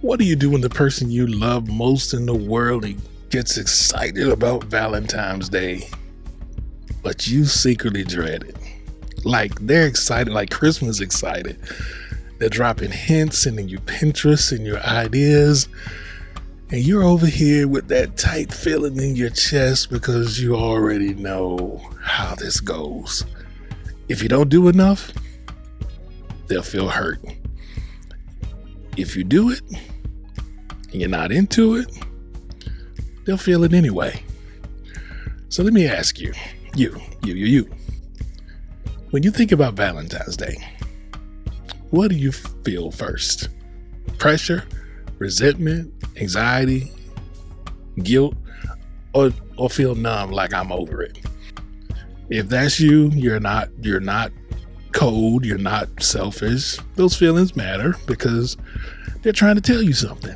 What do you do when the person you love most in the world gets excited about Valentine's Day, but you secretly dread it? Like they're excited, like Christmas excited. They're dropping hints, sending you Pinterest and your ideas. And you're over here with that tight feeling in your chest because you already know how this goes. If you don't do enough, they'll feel hurt. If you do it and you're not into it, they'll feel it anyway. So let me ask you, when you think about Valentine's Day, what do you feel first? Pressure, resentment, anxiety, guilt, or feel numb like I'm over it? If that's you, you're not cold, you're not selfish. Those feelings matter because they're trying to tell you something.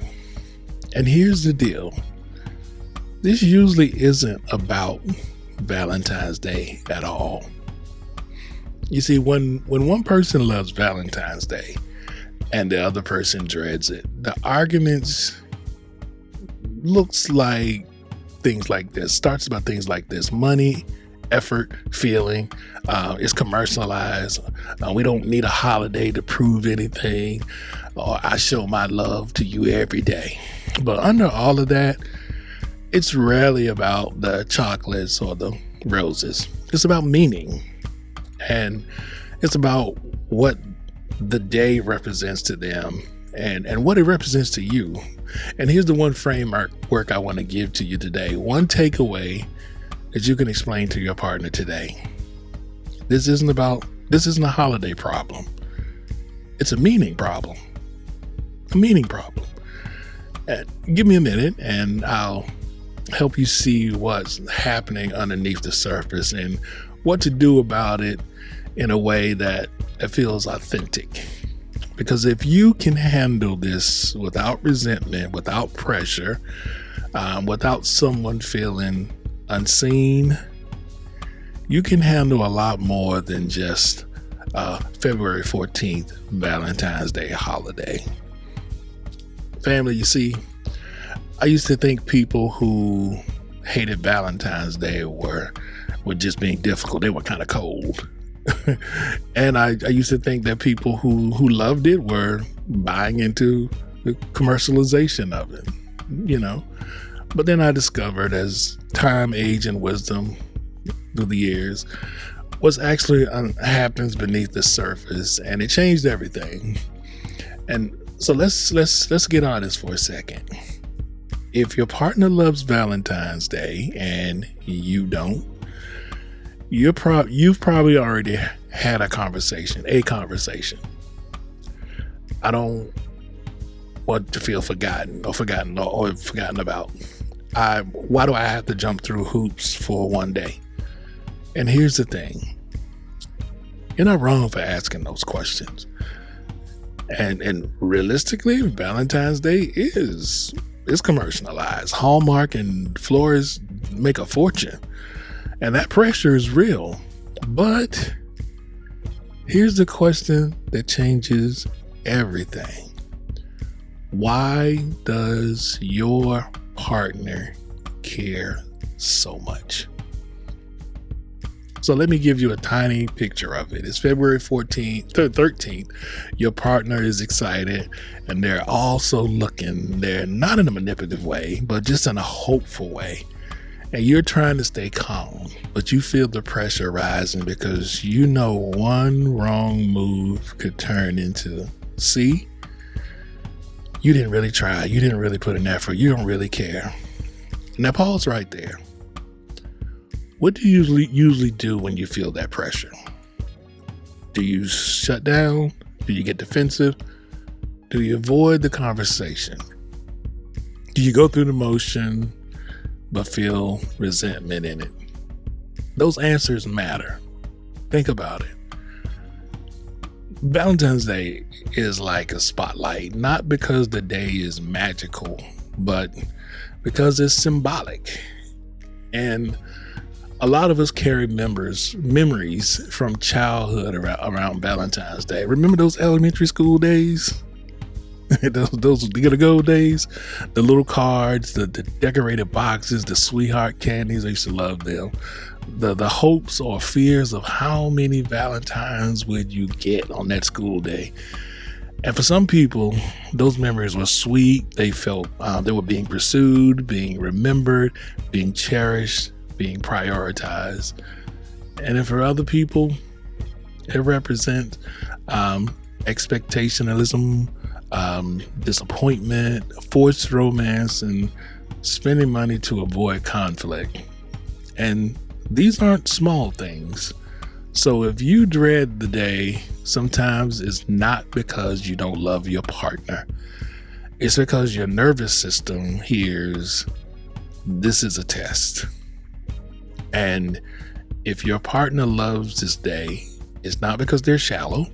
And here's the deal. This usually isn't about Valentine's Day at all. You see, when one person loves Valentine's Day and the other person dreads it, the arguments looks like things like this, starts about things like this: money, effort, feeling, it's commercialized. We don't need a holiday to prove anything, or I show my love to you every day. But under all of that, it's rarely about the chocolates or the roses. It's about meaning, and it's about what the day represents to them and what it represents to you. And here's the one framework I want to give to you today. One takeaway that you can explain to your partner today. This isn't a holiday problem. It's a meaning problem. Give me a minute and I'll help you see what's happening underneath the surface and what to do about it in a way that feels authentic. Because if you can handle this without resentment, without pressure, without someone feeling unseen, you can handle a lot more than just February 14th, Valentine's Day holiday. Family, you see, I used to think people who hated Valentine's Day were just being difficult. They were kind of cold. And I used to think that people who loved it were buying into the commercialization of it, But then I discovered, as time, age, and wisdom through the years, what's actually happens beneath the surface, and it changed everything. And so let's get honest for a second. If your partner loves Valentine's Day and you don't, you've probably already had a conversation. I don't want to feel forgotten about. Why do I have to jump through hoops for one day? And here's the thing. You're not wrong for asking those questions. And realistically, Valentine's Day is commercialized. Hallmark and florists make a fortune. And that pressure is real. But here's the question that changes everything. Why does your partner care so much? So let me give you a tiny picture of it. It's February 13th. Your partner is excited and they're also looking. They're not in a manipulative way, but just in a hopeful way. And you're trying to stay calm, but you feel the pressure rising because you know one wrong move could turn into, see, you didn't really try. You didn't really put in effort. You don't really care. Now pause right there. What do you usually do when you feel that pressure? Do you shut down? Do you get defensive? Do you avoid the conversation? Do you go through the motion but feel resentment in it? Those answers matter. Think about it. Valentine's Day is like a spotlight, not because the day is magical, but because it's symbolic. And a lot of us carry memories from childhood around Valentine's Day. Remember those elementary school days? those the gold days, the little cards, the decorated boxes, the sweetheart candies. I used to love them. The hopes or fears of how many Valentines would you get on that school day. And for some people, those memories were sweet. They felt they were being pursued, being remembered, being cherished, being prioritized. And then for other people, it represents expectationalism, disappointment, forced romance, and spending money to avoid conflict. And these aren't small things. So if you dread the day, sometimes it's not because you don't love your partner. It's because your nervous system hears this is a test. And if your partner loves this day, it's not because they're shallow.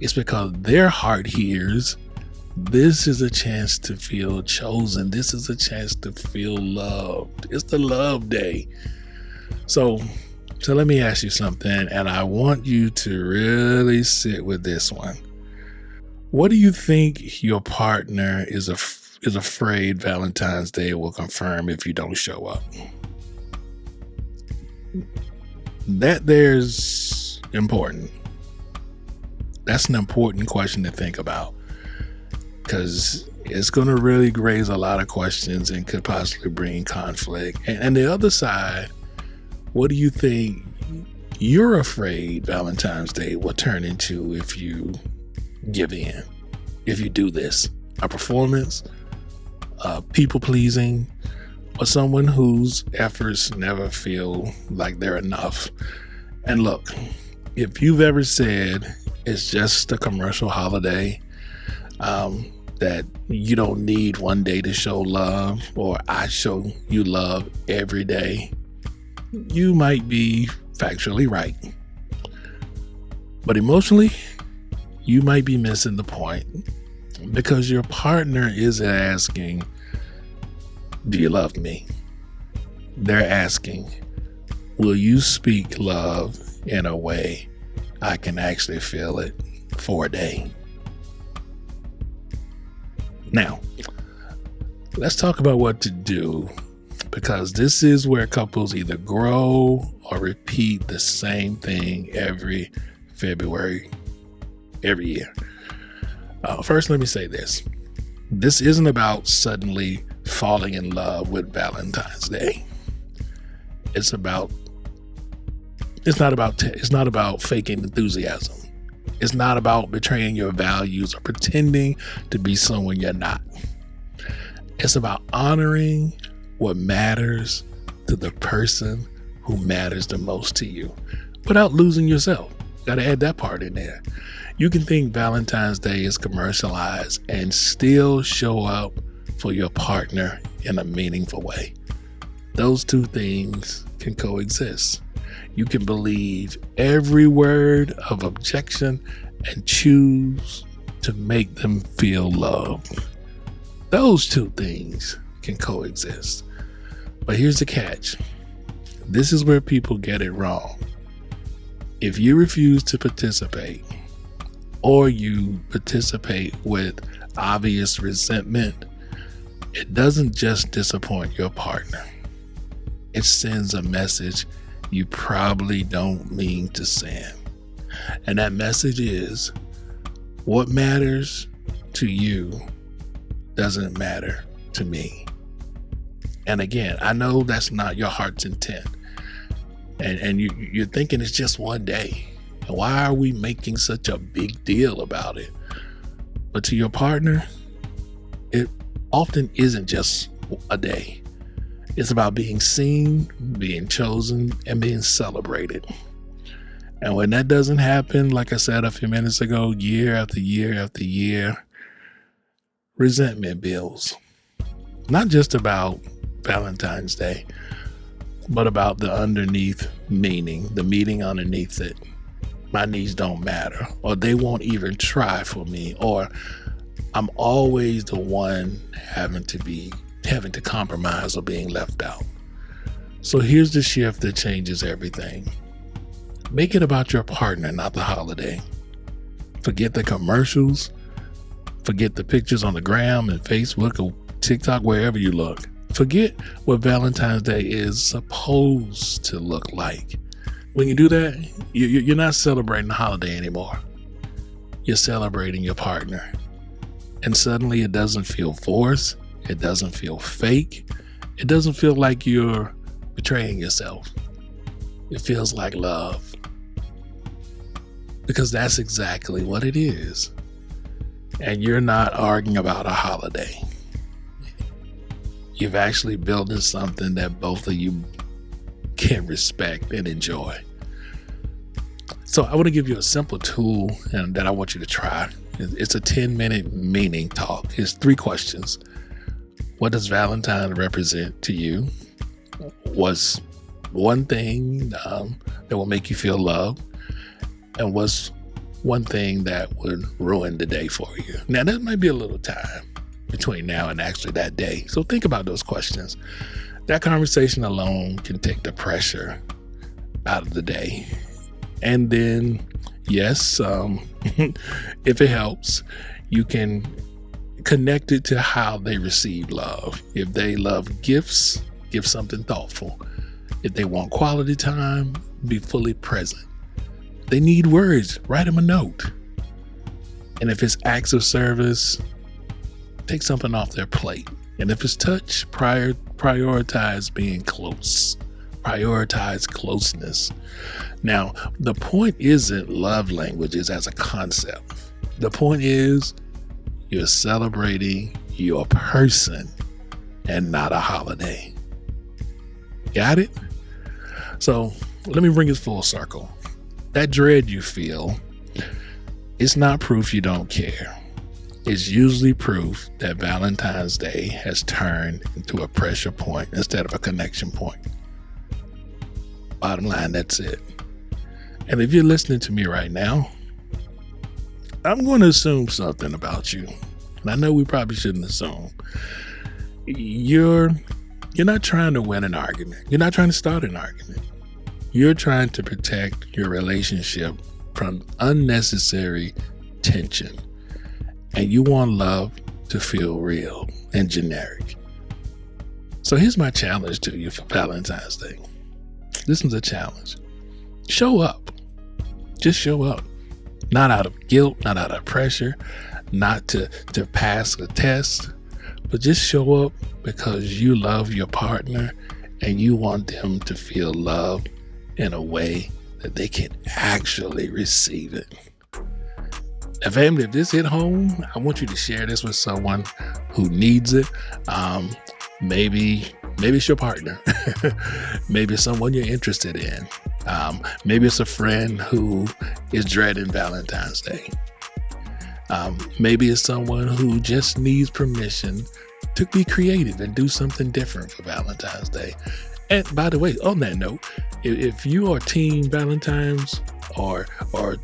It's because their heart hears this is a chance to feel chosen. This is a chance to feel loved. It's the love day. So let me ask you something, and I want you to really sit with this one. What do you think your partner is afraid Valentine's Day will confirm if you don't show up? That there's important. That's an important question to think about, because it's going to really raise a lot of questions and could possibly bring conflict. And the other side, what do you think you're afraid Valentine's Day will turn into if you give in, if you do this? A performance, people pleasing, or someone whose efforts never feel like they're enough? And look, if you've ever said it's just a commercial holiday, that you don't need one day to show love, or I show you love every day, you might be factually right. But emotionally, you might be missing the point, because your partner isn't asking, do you love me? They're asking, will you speak love in a way I can actually feel it for a day? Now, let's talk about what to do, because this is where couples either grow or repeat the same thing every February, every year. First, let me say this. This isn't about suddenly falling in love with Valentine's Day. It's not about faking enthusiasm. It's not about betraying your values or pretending to be someone you're not. It's about honoring what matters to the person who matters the most to you without losing yourself. Got to add that part in there. You can think Valentine's Day is commercialized and still show up for your partner in a meaningful way. Those two things can coexist. You can believe every word of objection and choose to make them feel loved. Those two things can coexist. But here's the catch. This is where people get it wrong. If you refuse to participate, or you participate with obvious resentment, it doesn't just disappoint your partner. It sends a message you probably don't mean to send. And that message is, what matters to you doesn't matter to me. And again, I know that's not your heart's intent. And you're thinking it's just one day. And why are we making such a big deal about it? But to your partner, it often isn't just a day. It's about being seen, being chosen, and being celebrated. And when that doesn't happen, like I said a few minutes ago, year after year after year, resentment builds. Not just about Valentine's Day, but about the underneath meaning, the meaning underneath it. My needs don't matter, or they won't even try for me, or I'm always the one having to compromise or being left out. So here's the shift that changes everything. Make it about your partner, not the holiday. Forget the commercials. Forget the pictures on the gram and Facebook or TikTok, wherever you look. Forget what Valentine's Day is supposed to look like. When you do that, you're not celebrating the holiday anymore. You're celebrating your partner. And suddenly it doesn't feel forced. It doesn't feel fake. It doesn't feel like you're betraying yourself. It feels like love. Because that's exactly what it is. And you're not arguing about a holiday. You've actually built something that both of you can respect and enjoy. So I want to give you a simple tool and that I want you to try. It's a 10-minute meaning talk. It's 3 questions. What does Valentine represent to you? What's one thing that will make you feel loved? And what's one thing that would ruin the day for you? Now, that might be a little time between now and actually that day. So think about those questions. That conversation alone can take the pressure out of the day. And then, yes, if it helps, you can connect it to how they receive love. If they love gifts, give something thoughtful. If they want quality time, be fully present. They need words, write them a note. And if it's acts of service, take something off their plate. And if it's touch, prioritize being close. Prioritize closeness. Now, the point isn't love languages as a concept. The point is you're celebrating your person and not a holiday. Got it? So let me bring it full circle. That dread you feel, it's not proof you don't care. It's usually proof that Valentine's Day has turned into a pressure point instead of a connection point. Bottom line, that's it. And if you're listening to me right now, I'm going to assume something about you. And I know we probably shouldn't assume. You're not trying to win an argument. You're not trying to start an argument. You're trying to protect your relationship from unnecessary tension. And you want love to feel real and generic. So here's my challenge to you for Valentine's Day. This is a challenge. Show up. Just show up. Not out of guilt, not out of pressure, not to pass a test, but just show up because you love your partner and you want them to feel love in a way that they can actually receive it. Now, family, if this hit home, I want you to share this with someone who needs it. Maybe it's your partner. Maybe it's someone you're interested in. Maybe it's a friend who is dreading Valentine's Day. Maybe it's someone who just needs permission to be creative and do something different for Valentine's Day. And by the way, on that note, if you are Team Valentine's or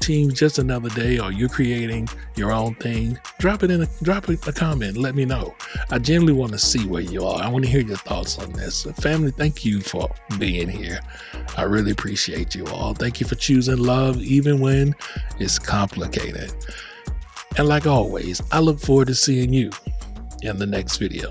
Team Just Another Day, or you're creating your own thing, drop it in a comment. Let me know. I genuinely want to see where you are. I want to hear your thoughts on this. Family, thank you for being here. I really appreciate you all. Thank you for choosing love, even when it's complicated. And like always, I look forward to seeing you in the next video.